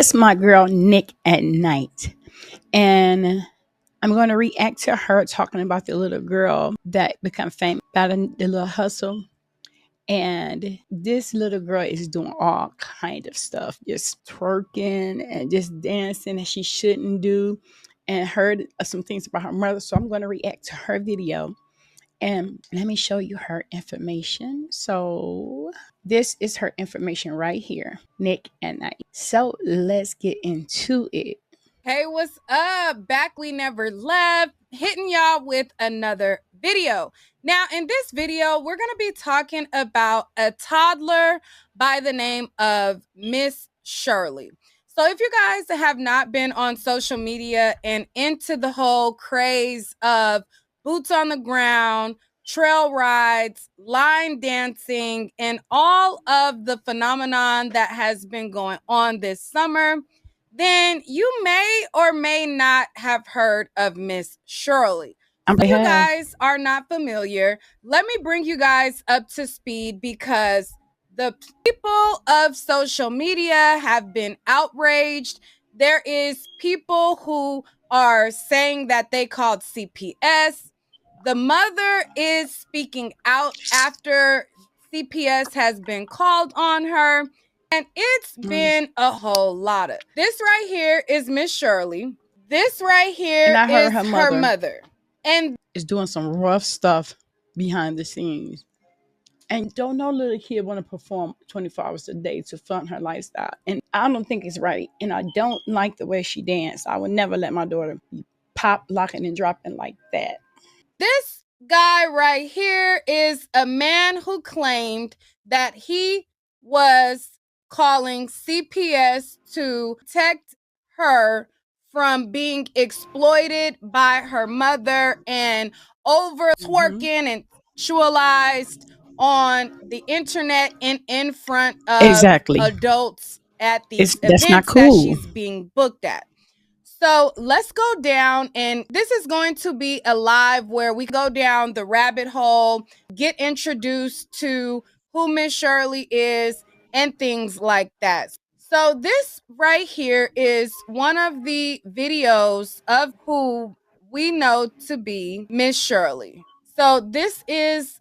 It's my girl Nick at Night. And I'm going to react to her talking about the little girl that became famous by the little hustle. And this little girl is doing all kind of stuff, just twerking and just dancing that she shouldn't do. And heard some things about her mother. So I'm going to react to her video. And let me show you her information. So this is her information right here, Nick and Night. So let's get into it. Hey, what's up? Back we never left, hitting y'all with another video. Now, in this video, we're going to be talking about a toddler by the name of Miss Shirley. So if you guys have not been on social media and into the whole craze of boots on the ground, trail rides, line dancing, and all of the phenomenon that has been going on this summer, then you may or may not have heard of Miss Shirley. If you guys are not familiar, let me bring you guys up to speed because the people of social media have been outraged. There is people who are saying that they called CPS. The mother is speaking out after CPS has been called on her. And it's been a whole lot of. This right here is Miss Shirley. This right here is her mother. And is doing some rough stuff behind the scenes. And don't no little kid want to perform 24 hours a day to fund her lifestyle. And I don't think it's right. And I don't like the way she danced. I would never let my daughter be pop, locking, and dropping like that. This guy right here is a man who claimed that he was calling CPS to protect her from being exploited by her mother and over twerking and sexualized on the internet and in front of adults at these events that she's being booked at. So let's go down, and this is going to be a live where we go down the rabbit hole, get introduced to who Miss Shirley is and things like that. So this right here is one of the videos of who we know to be Miss Shirley. So this is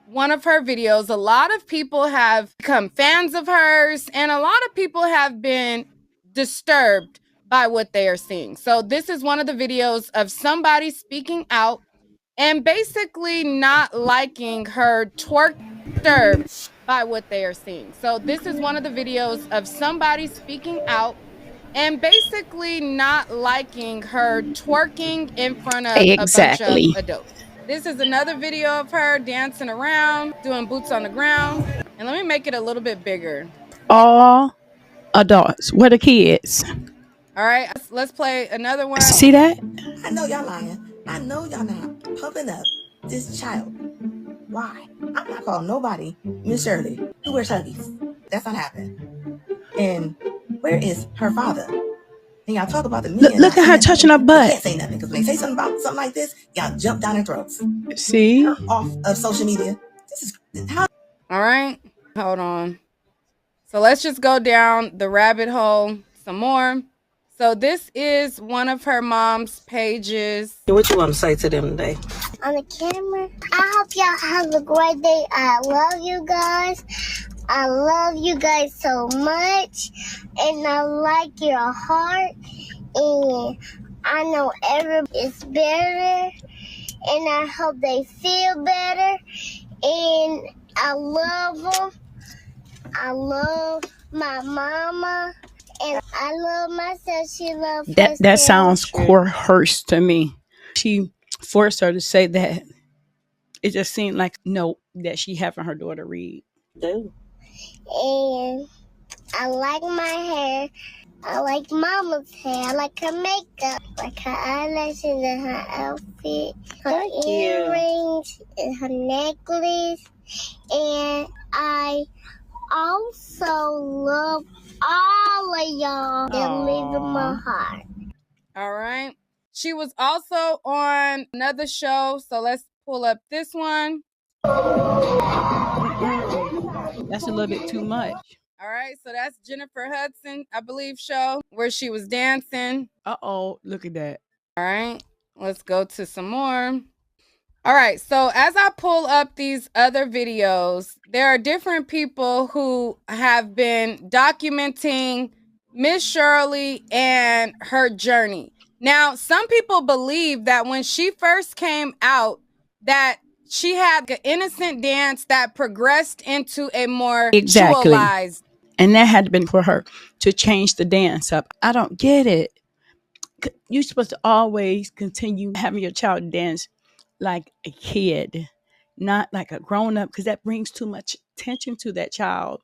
one of her videos. A lot of people have become fans of hers, and a lot of people have been disturbed by what they are seeing. So this is one of the videos of somebody speaking out and basically not liking her twerk, disturbed by what they are seeing. So this is one of the videos of somebody speaking out and basically not liking her twerking in front of a bunch of adults. This is another video of her dancing around, doing boots on the ground. And let me make it a little bit bigger. All adults. Where the kids? All right, let's play another one. See that? I know y'all lying. I know y'all not pumping up this child. Why? I'm not calling nobody Miss Shirley who wears Huggies. That's not happening. And where is her father? And y'all talk about the men. Look at her touching her butt. Can't say nothing because when they say something about something like this, y'all jump down their throats. See? Her off of social media. This is how. All right, hold on. So let's just go down the rabbit hole some more. So this is one of her mom's pages. What you want to say to them today? On the camera. I hope y'all have a great day. I love you guys. I love you guys so much. And I like your heart. And I know everybody is better. And I hope they feel better. And I love them. I love my mama. And I love myself. She loves herself. That sounds coerced to me. She forced her to say that. It just seemed like no, that she having her daughter read. And I like my hair. I like mama's hair. I like her makeup. Like her eyelashes and her outfit. Her earrings and her necklace. And I also love all of y'all that live in my heart. All right. She was also on another show, so let's pull up this one. That's a little bit too much. All right, so that's Jennifer Hudson, I believe, show where she was dancing. Uh-oh, look at that. All right, let's go to some more. All right, so as I pull up these other videos, there are different people who have been documenting Miss Shirley and her journey. Now, some people believe that when she first came out, that she had an innocent dance that progressed into a more sexualized. And that had been for her to change the dance up. I don't get it. You're supposed to always continue having your child dance like a kid, not like a grown up, because that brings too much attention to that child.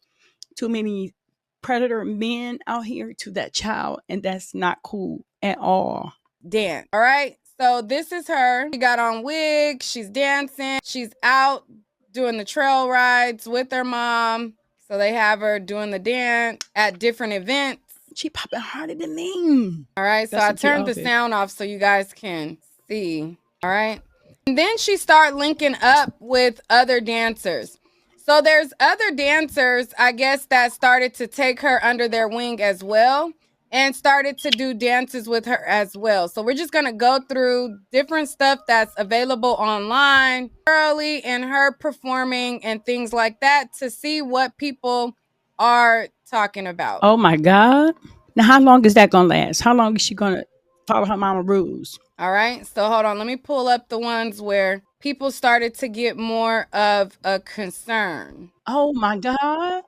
Too many predator men out here to that child, and that's not cool at all. Dance. All right. So this is her. She got on wigs. She's dancing. She's out doing the trail rides with her mom. So they have her doing the dance at different events. She popping harder than me. All right. So I turned the sound off so you guys can see. All right. And then she started linking up with other dancers. So there's other dancers, I guess, that started to take her under their wing as well and started to do dances with her as well. So we're just going to go through different stuff that's available online, Shirley and her performing and things like that to see what people are talking about. Oh my God. Now, how long is that going to last? How long is she going to follow her mama rules? All right. So hold on. Let me pull up the ones where people started to get more of a concern. Oh my God.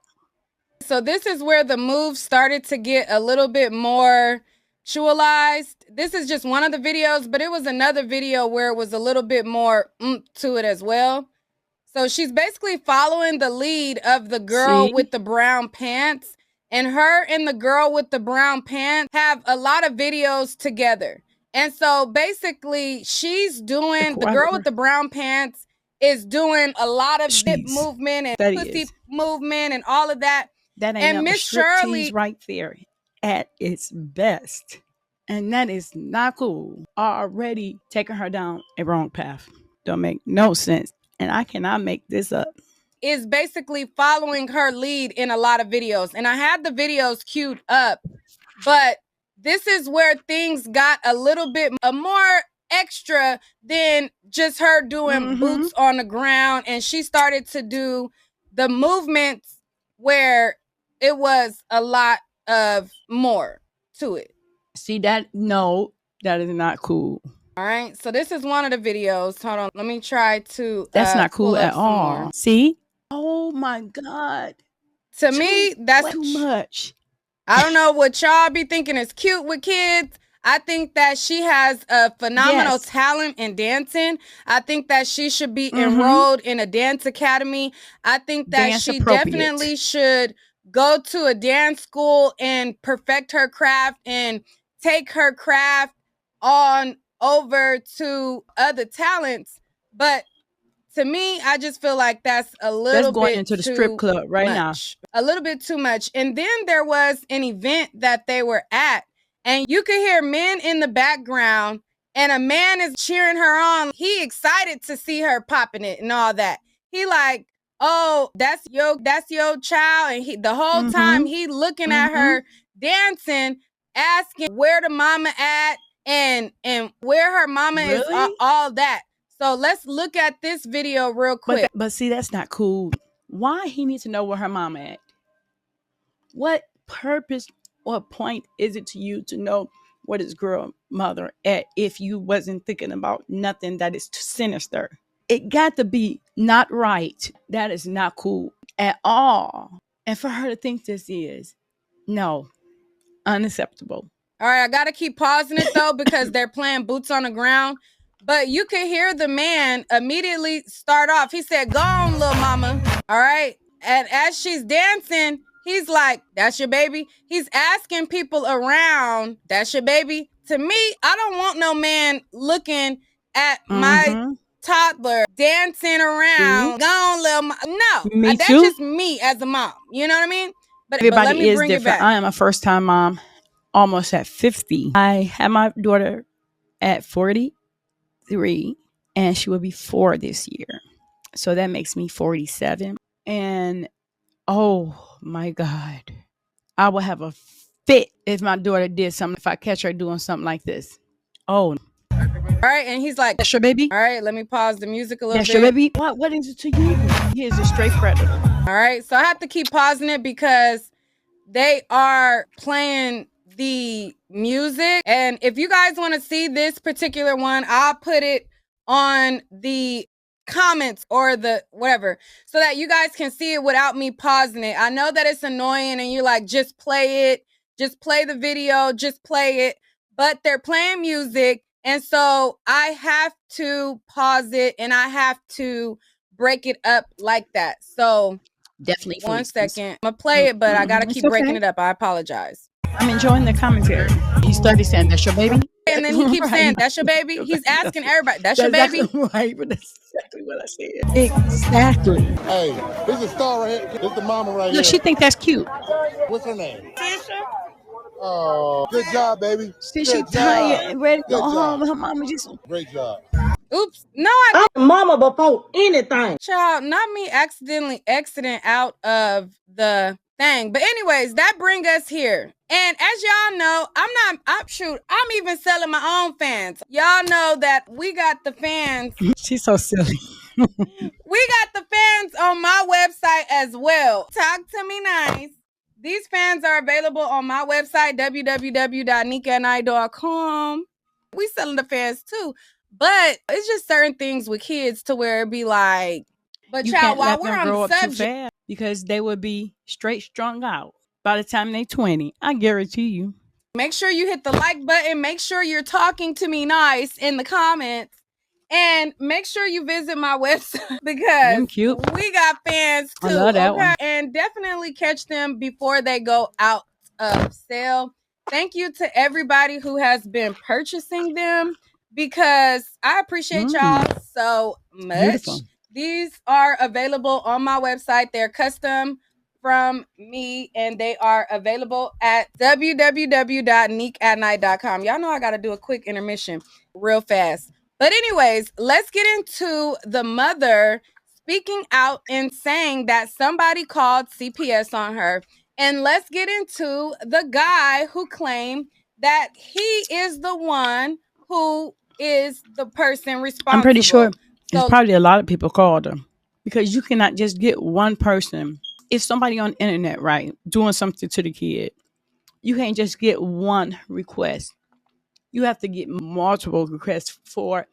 So this is where the moves started to get a little bit more sexualized. This is just one of the videos, but it was another video where it was a little bit more to it as well. So she's basically following the lead of the girl with the brown pants, and her and the girl with the brown pants have a lot of videos together. And so basically she's doing, the girl with the brown pants is doing a lot of hip movement and pussy movement and all of that. That ain't Miss Shirley right there at its best. And that is not cool. Already taking her down a wrong path. Don't make no sense. And I cannot make this up. Is basically following her lead in a lot of videos. And I had the videos queued up, but this is where things got a little bit more extra than just her doing boots on the ground. And she started to do the movements where it was a lot of more to it. See that? No, that is not cool. All right. So this is one of the videos. Hold on. Let me try to. That's not cool at all. More. See? Oh my God. To me, that's too much. I don't know what y'all be thinking is cute with kids. I think that she has a phenomenal talent in dancing. I think that she should be enrolled in a dance academy. I think that she definitely should go to a dance school and perfect her craft and take her craft on over to other talents. But to me, I just feel like that's a little bit going into the strip club right now. A little bit too much. And then there was an event that they were at, and you could hear men in the background, and a man is cheering her on. He excited to see her popping it and all that. He like, oh, that's your child. And he the whole time he looking at her dancing, asking where the mama at and where her mama is, all that. So let's look at this video real quick. But see, that's not cool. Why he needs to know where her mama at? What purpose or point is it to you to know what his girl mother at if you wasn't thinking about nothing that is sinister? It got to be not right. That is not cool at all. And for her to think this is, no, unacceptable. All right, I got to keep pausing it though because they're playing boots on the ground. But you can hear the man immediately start off. He said, go on, little mama. All right. And as she's dancing, he's like, that's your baby. He's asking people around, that's your baby. To me, I don't want no man looking at my toddler dancing around. Go on, little mama. No, that's just me as a mom. You know what I mean? But let me bring it back. I am a first-time mom, almost at 50. I had my daughter at 43, and she will be 4 this year. So that makes me 47. And oh my God. I would have a fit if my daughter did something, if I catch her doing something like this. Oh, All right, and he's like, that's your baby? all right, let me pause the music a little That's bit. your baby? What is it to you? He is a straight predator. All right, so I have to keep pausing it because they are playing the music. And if you guys want to see this particular one, I'll put it on the comments or the whatever so that you guys can see it without me pausing it. I know that it's annoying and you're like, just play it, just play the video, just play it. But they're playing music. And so I have to pause it and I have to break it up like that. So definitely. 1 second. I'm gonna play it, but I gotta keep breaking it up. I apologize. I'm enjoying the commentary. He started saying, that's your baby? And then he keeps saying, that's your baby? He's asking everybody, that's your baby? Right, but that's exactly what I said. Exactly. Hey, this is a star right here. This is the mama right here. Look, she think that's cute. What's her name? Oh, good job, baby. See, she tired and ready to go home. job. Her mama just... Great job. Oops. No, I I'm mama before anything. child, not me accidentally exiting out of the thing. But anyways, that brings us here. And as y'all know, I'm even selling my own fans. Y'all know that we got the fans. She's so silly. We got the fans on my website as well. Talk to me nice. These fans are available on my website, www.nikandI.com. We selling the fans too. But it's just certain things with kids to where it be like, but You child, can't while let we're them on grow the up too subject, fast because they would be straight strung out by the time they're 20. I guarantee you. make sure you hit the like button. Make sure you're talking to me nice in the comments. And make sure you visit my website because cute. we got fans too. I love that one. And definitely catch them before they go out of sale. Thank you to everybody who has been purchasing them because I appreciate y'all so much. Beautiful. These are available on my website. They're custom from me and they are available at www.neekatnight.com. Y'all know I got to do a quick intermission real fast. But anyways, let's get into the mother speaking out and saying that somebody called CPS on her. And let's get into the guy who claimed that he is the one who is the person responsible. I'm pretty sure it's probably a lot of people called her because you cannot just get one person. If somebody on the internet, right, doing something to the kid, you can't just get one request. You have to get multiple requests for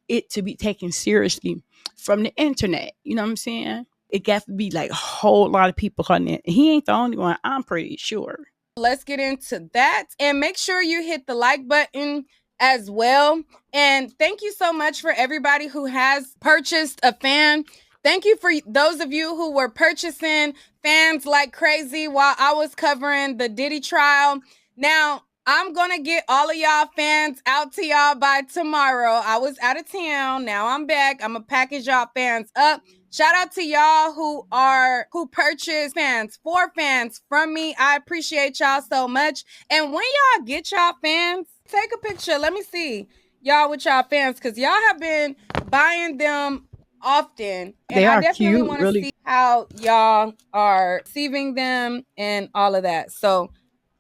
it to be taken seriously from the internet. You know what I'm saying? It got to be like a whole lot of people on it. He ain't the only one, I'm pretty sure. Let's get into that. And make sure you hit the like button as well. And thank you so much for everybody who has purchased a fan. Thank you for those of you who were purchasing fans like crazy while I was covering the Diddy trial. Now, I'm going to get all of y'all fans out to y'all by tomorrow. I was out of town. Now I'm back. I'm going to package y'all fans up. Shout out to y'all who purchased fans, 4 fans from me. I appreciate y'all so much. And when y'all get y'all fans, take a picture. Let me see y'all with y'all fans because y'all have been buying them often. And they are I definitely cute, want to really. see how y'all are receiving them and all of that. So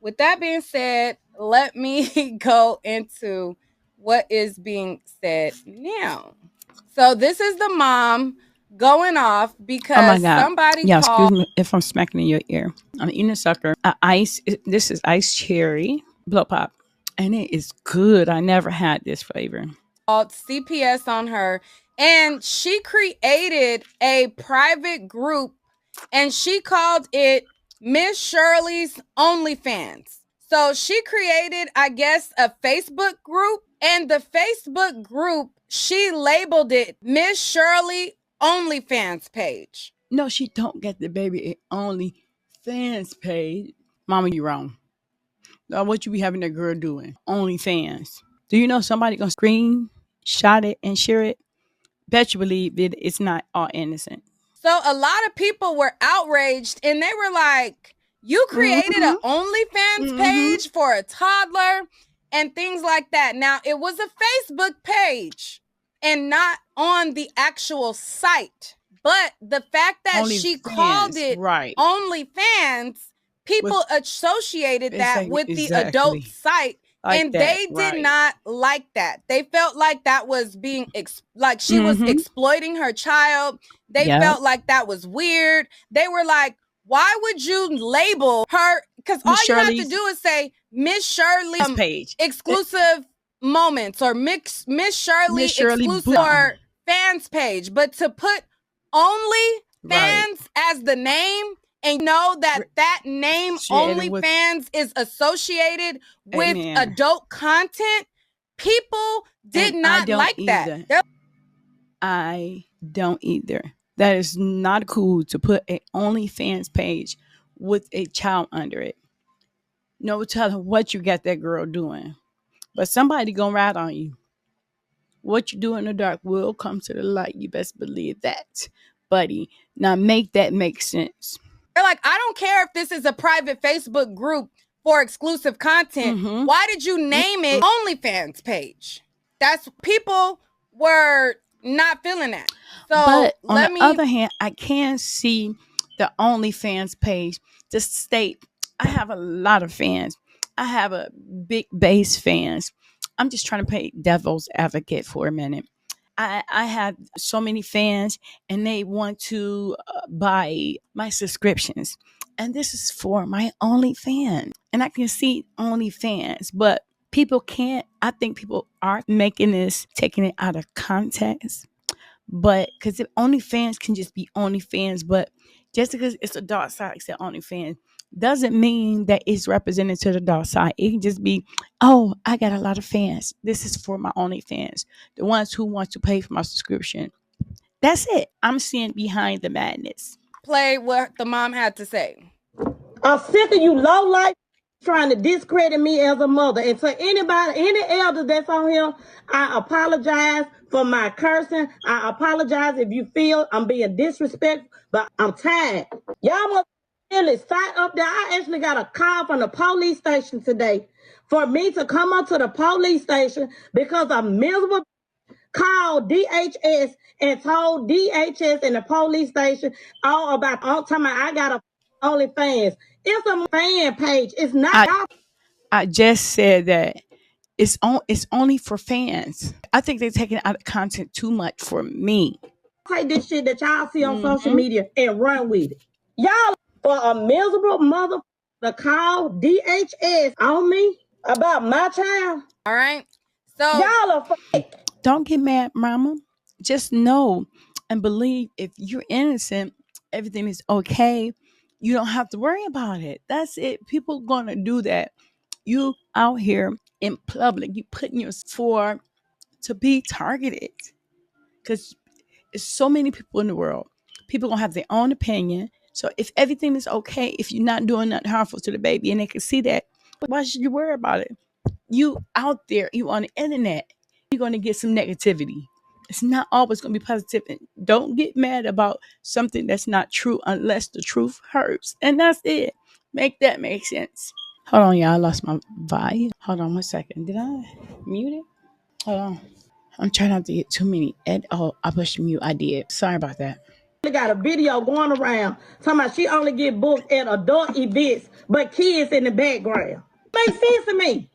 with that being said, let me go into what is being said now. So this is the mom going off because oh my God. somebody called. Excuse me if I'm smacking in your ear. I'm eating a sucker. This is ice cherry blow pop. And it is good. I never had this flavor. Called CPS on her. And she created a private group and she called it Miss Shirley's OnlyFans. So she created, I guess, a Facebook group. And the Facebook group, she labeled it Miss Shirley OnlyFans page. No, she don't get the baby OnlyFans page. Mama, you wrong. What you be having that girl doing? OnlyFans. Do you know somebody gonna screenshot it and share it? Bet you believe it's not all innocent. So a lot of people were outraged and they were like, you created an OnlyFans page for a toddler and things like that. Now, it was a Facebook page and not on the actual site. But the fact that Only she fans, called it right. OnlyFans, people associated that with the adult site. Like and that, they right. did not like that. They felt like that was being like she was exploiting her child. They felt like that was weird. They were like, why would you label her? Because all you have to do is say Miss Shirley page exclusive moments or Miss Shirley exclusive or fans page. But to put only fans as the name, and know that that name OnlyFans is associated with adult content, people did not like that. I don't either. That is not cool to put an OnlyFans page with a child under it. No telling what you got that girl doing. But somebody gonna rat on you. What you do in the dark will come to the light. You best believe that, buddy. Now make that make sense. They're like, I don't care if this is a private Facebook group for exclusive content. Why did you name it OnlyFans page? That's people were not feeling that. So but on the other hand, I can see the OnlyFans page to state I have a lot of fans. I have a big base fans. I'm just trying to play devil's advocate for a minute. I have so many fans and they want to buy my subscriptions. And this is for my OnlyFans. And I can see OnlyFans, but people can't. I think people are making this, taking it out of context. But because OnlyFans can just be OnlyFans, but just because it's a dark side, except OnlyFans, doesn't mean that it's represented to the dark side. It can just be, oh, I got a lot of fans. This is for my OnlyFans, the ones who want to pay for my subscription. That's it. I'm seeing behind the madness. Play what the mom had to say. I'm sick of you low life trying to discredit me as a mother. And to anybody, any elder that's on here, I apologize for my cursing. I apologize if you feel I'm being disrespectful, but I'm tired. Y'all must really sat up there. I actually got a call from the police station today for me to come up to the police station because a miserable called DHS and told DHS and the police station all about time I got a OnlyFans. It's a fan page. It's not. I just said that it's only for fans. I think they're taking out of content too much for me. Take this shit that y'all see on social media and run with it. Y'all for a miserable mother to call DHS on me about my child. All right. So y'all are fake. Don't get mad, mama. Just know and believe if you're innocent, everything is okay. You don't have to worry about it. That's it. People gonna do that. You out here in public, you putting your for to be targeted. Because there's so many people in the world. People gonna have their own opinion. So if everything is okay, if you're not doing nothing harmful to the baby and they can see that, why should you worry about it? You out there, you on the internet, you're gonna get some negativity. It's not always gonna be positive. And don't get mad about something that's not true unless the truth hurts. And that's it. Make that make sense. Hold on, y'all. I lost my vibe. Hold on 1 second. Did I mute it? Hold on. I'm trying not to get too many. I pushed mute. I did. Sorry about that. Got a video going around talking about she only get booked at adult events, but kids in the background. Makes sense to me.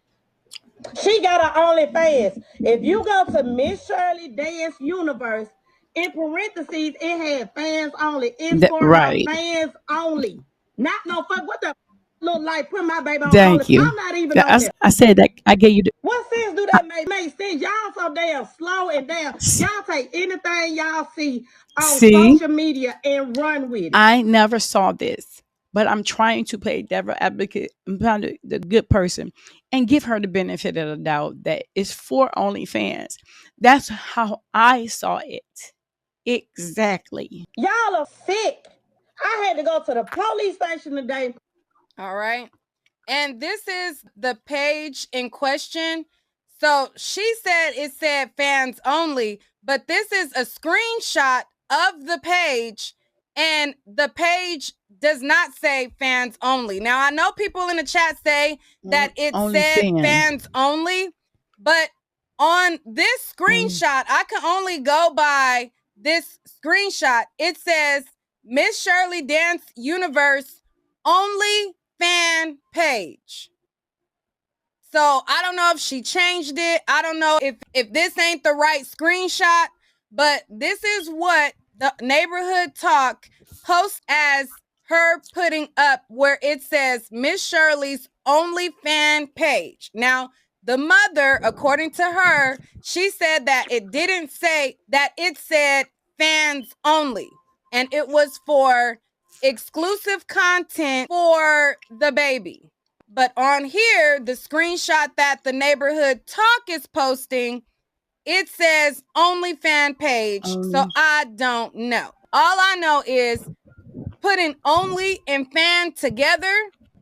She got her OnlyFans. If you go to Miss Shirley Dance Universe, in parentheses, it had fans only. It's for her fans only. Not no fuck. What the look like? Put my baby on Thank you. I'm not even on there. I said that. I gave you the. What sense do that make sense? Y'all so damn slow and damn. Y'all take anything y'all see on social media and run with it. I never saw this, but I'm trying to play devil advocate. I'm trying the good person and give her the benefit of the doubt that it's for OnlyFans. That's how I saw it. Exactly. Y'all are sick. I had to go to the police station today. All right. And this is the page in question. So she said it said fans only, but this is a screenshot of the page, and the page does not say fans only. Now, I know people in the chat say that it said fans only, but on this screenshot, I can only go by this screenshot, it says Miss Shirley Dance Universe only fan page. So I don't know if she changed it. I don't know if this ain't the right screenshot, but this is what the neighborhood talk posts as her putting up, where it says Miss Shirley's only fan page. Now, the mother, according to her, she said that it didn't say that, it said fans only. And it was for exclusive content for the baby. But on here, the screenshot that the neighborhood talk is posting, it says only fan page. So I don't know. All I know is putting only and fan together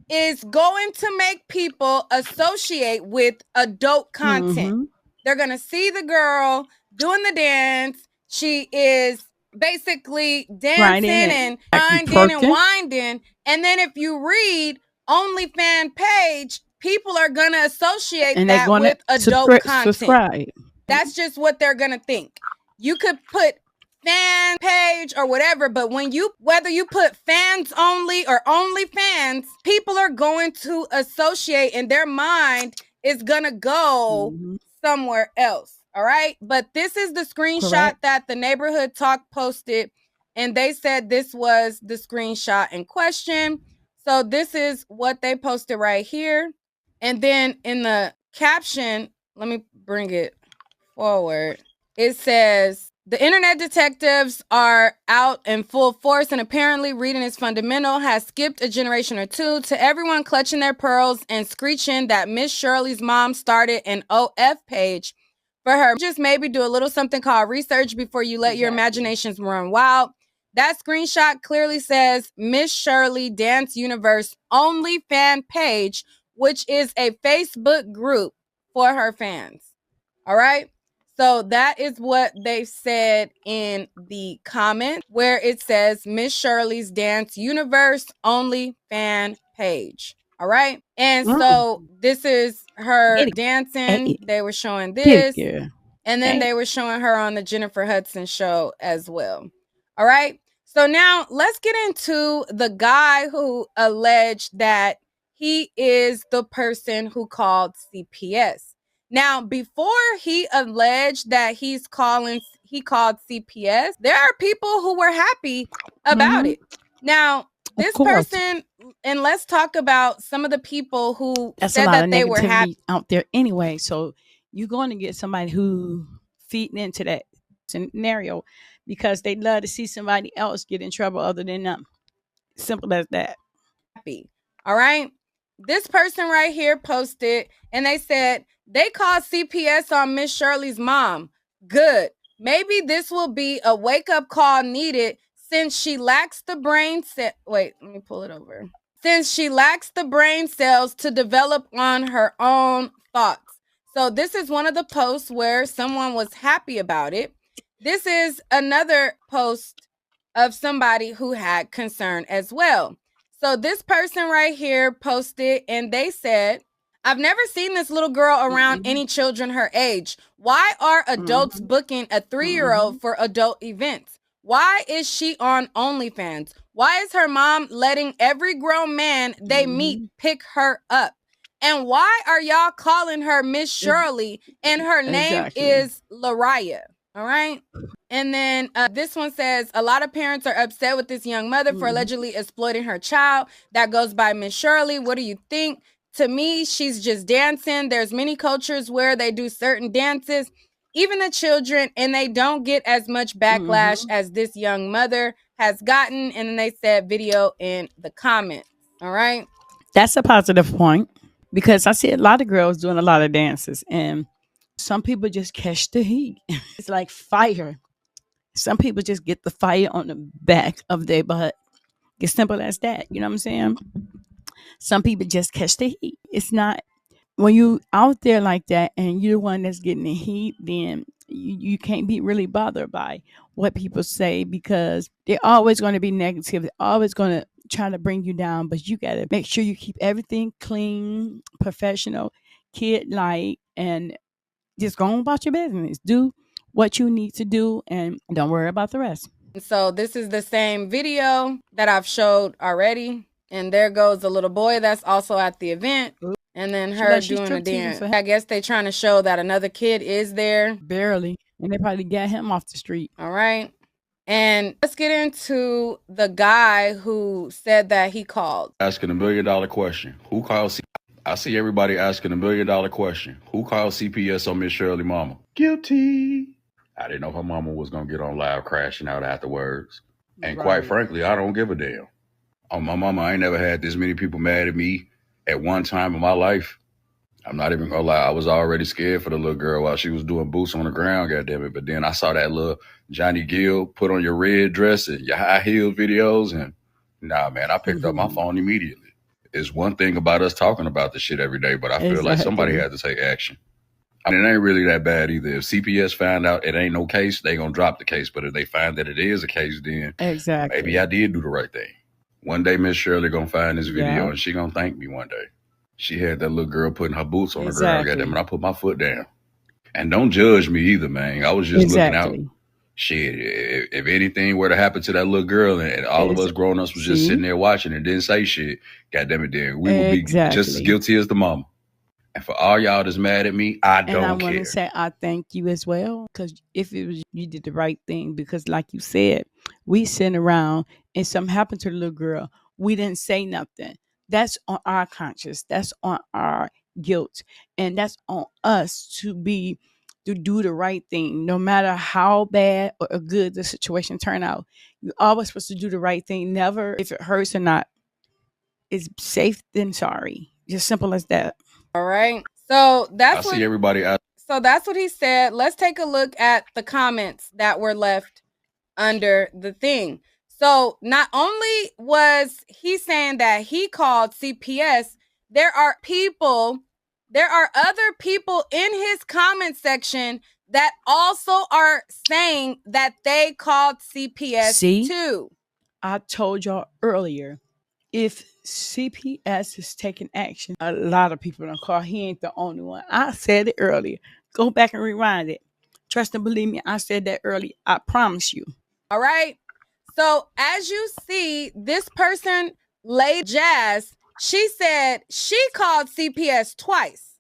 is going to make people associate with adult content. They're going to see the girl doing the dance. She is basically dancing and grinding and winding. And then if you read OnlyFans page, people are going to associate that with adult content. That's just what they're going to think. You could put fan page or whatever, but whether you put fans only or only fans, people are going to associate, and their mind is going to go somewhere else. All right. But this is the screenshot that the neighborhood talk posted, and they said this was the screenshot in question. So this is what they posted right here. And then in the caption, let me bring it forward. It says, the internet detectives are out in full force, and apparently reading is fundamental has skipped a generation or two. To everyone clutching their pearls and screeching that Miss Shirley's mom started an OF page for her, just maybe do a little something called research before you let your imaginations run wild. That screenshot clearly says Miss Shirley Dance Universe only fan page, which is a Facebook group for her fans. All right. So that is what they said in the comment, where it says Miss Shirley's Dance Universe only fan page. All right. And so this is her dancing. They were showing this. And then they were showing her on the Jennifer Hudson show as well. All right. So now let's get into the guy who alleged that he is the person who called CPS. Now, before he alleged that he called CPS, there are people who were happy about it. Now, this person, and let's talk about some of the people who said that they were happy out there anyway. So you're going to get somebody who feeding into that scenario because they love to see somebody else get in trouble other than them. Simple as that. All right. This person right here posted, and they said they called CPS on Miss Shirley's mom. Good. Maybe this will be a wake-up call needed since she lacks the brain wait, let me pull it over. Since she lacks the brain cells to develop on her own thoughts. So this is one of the posts where someone was happy about it. This is another post of somebody who had concern as well. So this person right here posted, and they said, I've never seen this little girl around any children her age. Why are adults booking a 3-year-old for adult events? Why is she on OnlyFans? Why is her mom letting every grown man they meet pick her up? And why are y'all calling her Miss Shirley and her name is Lariah? All right. And then this one says, a lot of parents are upset with this young mother for allegedly exploiting her child that goes by Miss Shirley. What do you think? To me, she's just dancing. There's many cultures where they do certain dances, even the children, and they don't get as much backlash as this young mother has gotten. And then they said video in the comments. All right. That's a positive point because I see a lot of girls doing a lot of dances, and some people just catch the heat. It's like fire. Some people just get the fire on the back of their butt. It's simple as that. You know what I'm saying? Some people just catch the heat. It's not, when you out there like that and you're the one that's getting the heat, then you can't be really bothered by what people say because they're always going to be negative. They're always going to try to bring you down, but you got to make sure you keep everything clean, professional, kid-like, and just go on about your business. Do what you need to do, and don't worry about the rest. So this is the same video that I've showed already. And there goes the little boy that's also at the event. And then her doing a dance. I guess they trying to show that another kid is there. Barely. And they probably got him off the street. All right. And let's get into the guy who said that he called. Asking $1 million question. Who called I see everybody asking $1 million question. Who called CPS on Miss Shirley mama? Guilty. I didn't know her mama was going to get on live crashing out afterwards. And quite frankly, I don't give a damn. On my mama, I ain't never had this many people mad at me at one time in my life. I'm not even gonna lie, I was already scared for the little girl while she was doing boots on the ground, goddammit. But then I saw that little Johnny Gill put on your red dress and your high heel videos, and nah, man, I picked up my phone immediately. It's one thing about us talking about this shit every day, but I feel like somebody had to take action. I mean, it ain't really that bad either. If CPS found out it ain't no case, they gonna drop the case. But if they find that it is a case, then maybe I did do the right thing. One day, Miss Shirley gonna find this video and she gonna thank me one day. She had that little girl putting her boots on the ground, goddamn, and I put my foot down. And don't judge me either, man. I was just looking out. Shit, if anything were to happen to that little girl and all of us grown-ups was just sitting there watching and didn't say shit, goddamn it, then we would be just as guilty as the mama. And for all y'all that's mad at me, I don't care. And I want to say I thank you as well, because if it was you did the right thing, because like you said, we sitting around and something happened to the little girl, we didn't say nothing. That's on our conscience. That's on our guilt, and that's on us to do the right thing, no matter how bad or good the situation turn out. You're always supposed to do the right thing. Never, if it hurts or not, it's safe than sorry. Just simple as that. All right. So that's I see everybody out. So that's what he said. Let's take a look at the comments that were left under the thing. So not only was he saying that he called CPS, there are other people in his comment section that also are saying that they called CPS too. I told y'all earlier, if CPS is taking action, a lot of people don't call. He ain't the only one. I said it earlier. Go back and rewind it. Trust and believe me, I said that earlier. I promise you. All right. So as you see, this person, Lady Jazz, she said she called CPS twice.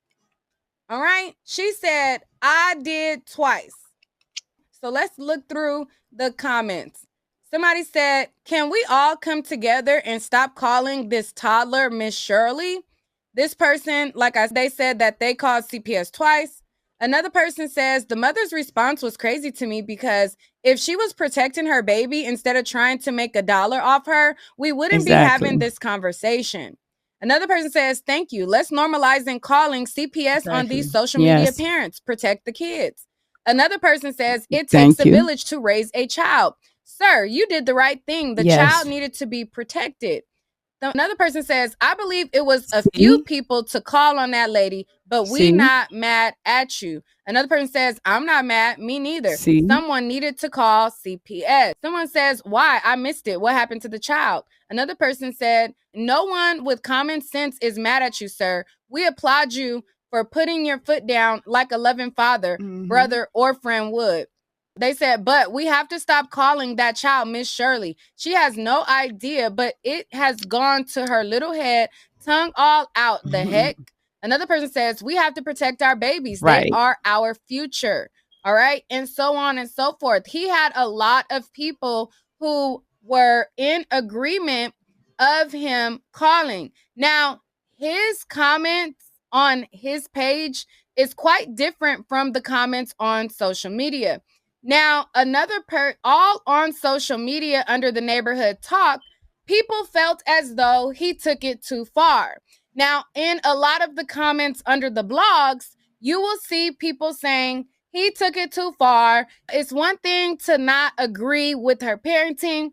All right. She said, I did twice. So let's look through the comments. Somebody said, can we all come together and stop calling this toddler Miss Shirley? This person, they said that they called CPS twice. Another person says, the mother's response was crazy to me because if she was protecting her baby instead of trying to make $1 off her, we wouldn't be having this conversation. Another person says, thank you. Let's normalize and calling CPS on these social media parents. Protect the kids. Another person says, it takes a village to raise a child. Sir, you did the right thing. The child needed to be protected. Another person says, I believe it was a few people to call on that lady, but we not mad at you. Another person says, I'm not mad. Me neither. Someone needed to call CPS. Someone says, why? I missed it. What happened to the child? Another person said, no one with common sense is mad at you, sir. We applaud you for putting your foot down like a loving father, brother, or friend would. They said, but we have to stop calling that child Miss Shirley. She has no idea, but it has gone to her little head, tongue all out. The heck? Another person says, we have to protect our babies. They are our future. All right. And so on and so forth. He had a lot of people who were in agreement of him calling. Now, his comments on his page is quite different from the comments on social media. Now, all on social media under the neighborhood talk, people felt as though he took it too far. Now, in a lot of the comments under the blogs, you will see people saying he took it too far. It's one thing to not agree with her parenting.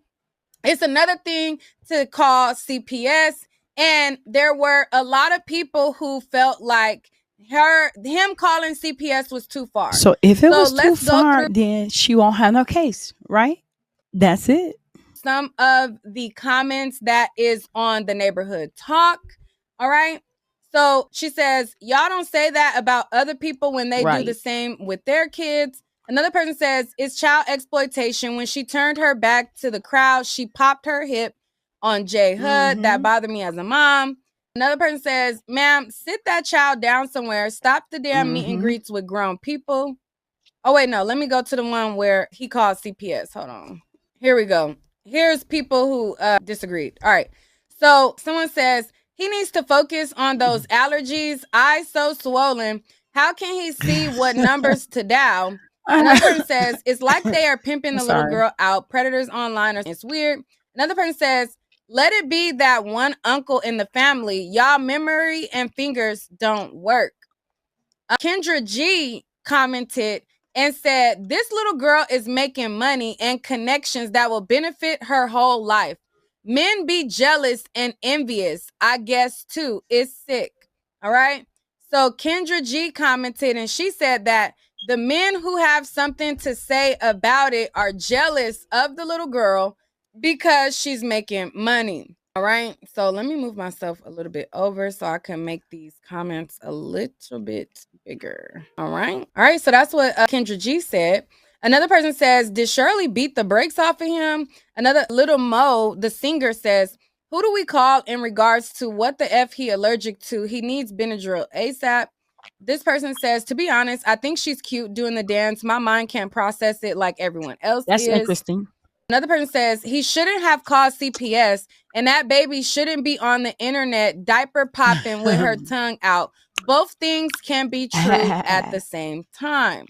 It's another thing to call CPS. And there were a lot of people who felt like him calling CPS was too far. So if it was too far, then she won't have no case, right? That's it. Some of the comments that is on the neighborhood talk. All right. So she says, y'all don't say that about other people when they do the same with their kids. Another person says, it's child exploitation. When she turned her back to the crowd, she popped her hip on J Hood. That bothered me as a mom. Another person says, ma'am, sit that child down somewhere. Stop the damn meet and greets with grown people. Oh, wait, no. Let me go to the one where he called CPS. Hold on. Here we go. Here's people who disagreed. All right. So someone says, he needs to focus on those allergies. Eyes so swollen. How can he see what numbers to dial? Another person says, it's like they are pimping the little girl out. Predators online. It's weird. Another person says, let it be that one uncle in the family. Y'all memory and fingers don't work. Kendra G commented and said, this little girl is making money and connections that will benefit her whole life. Men be jealous and envious, I guess, too. It's sick. All right. So Kendra G commented and she said that the men who have something to say about it are jealous of the little girl because she's making money. All right. So let me move myself a little bit over so I can make these comments a little bit bigger. All right. All right. So that's what Kendra G said. Another person says, did Shirley beat the brakes off of him? Another Little Mo, the singer, says, who do we call in regards to what the F he allergic to? He needs Benadryl ASAP. This person says, to be honest, I think she's cute doing the dance. My mind can't process it like everyone else That's is. interesting. Another person says, he shouldn't have called CPS and that baby shouldn't be on the internet diaper popping with her tongue out. Both things can be true at the same time.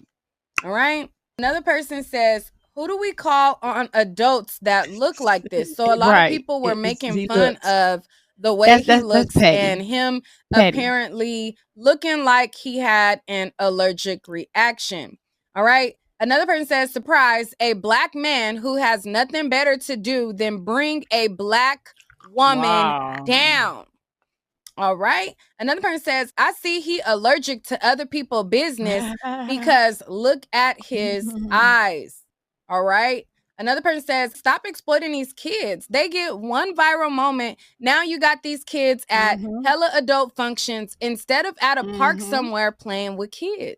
All right. Another person says, who do we call on adults that look like this? So a lot of people were making fun of the way he looks and him apparently looking like he had an allergic reaction. All right. Another person says, surprise, a black man who has nothing better to do than bring a black woman down. All right. Another person says, I see he allergic to other people's business because look at his eyes. All right. Another person says, stop exploiting these kids. They get one viral moment. Now you got these kids at hella adult functions instead of at a park somewhere playing with kids.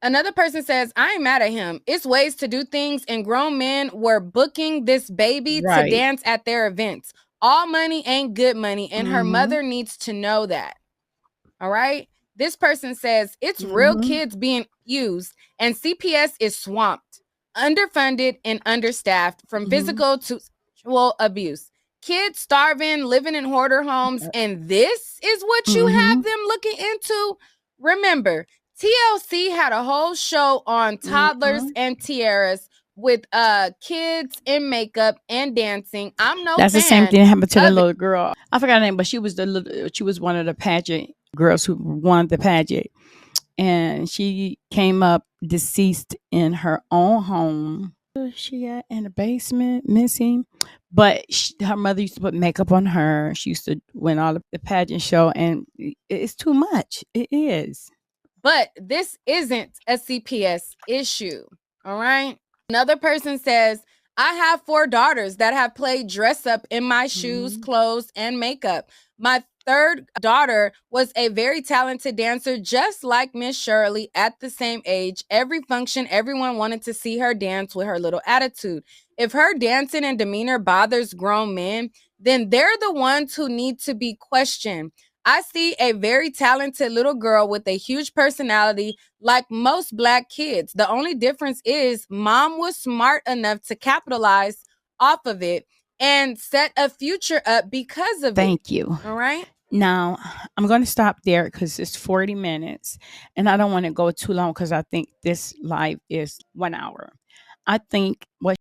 Another person says, I ain't mad at him. It's ways to do things, and grown men were booking this baby to dance at their events. All money ain't good money, and her mother needs to know that. All right? This person says, it's real kids being used, and CPS is swamped, underfunded, and understaffed from physical to sexual abuse. Kids starving, living in hoarder homes, and this is what you have them looking into? Remember, TLC had a whole show on toddlers and tiaras with kids in makeup and dancing. I'm no That's fan. the same thing that happened to the little girl. I forgot her name, but she was one of the pageant girls who won the pageant. And she came up deceased in her own home. She got in the basement, missing. But her mother used to put makeup on her. She used to win all the pageant show, and it's too much. It is. But this isn't a CPS issue. All right. Another person says, I have 4 daughters that have played dress up in my shoes, clothes, and makeup. My third daughter was a very talented dancer, just like Miss Shirley at the same age. Every function, everyone wanted to see her dance with her little attitude. If her dancing and demeanor bothers grown men, then they're the ones who need to be questioned. I see a very talented little girl with a huge personality like most black kids. The only difference is mom was smart enough to capitalize off of it and set a future up because of it. Thank you. All right. Now, I'm going to stop there because it's 40 minutes and I don't want to go too long because I think this live is 1 hour. I think what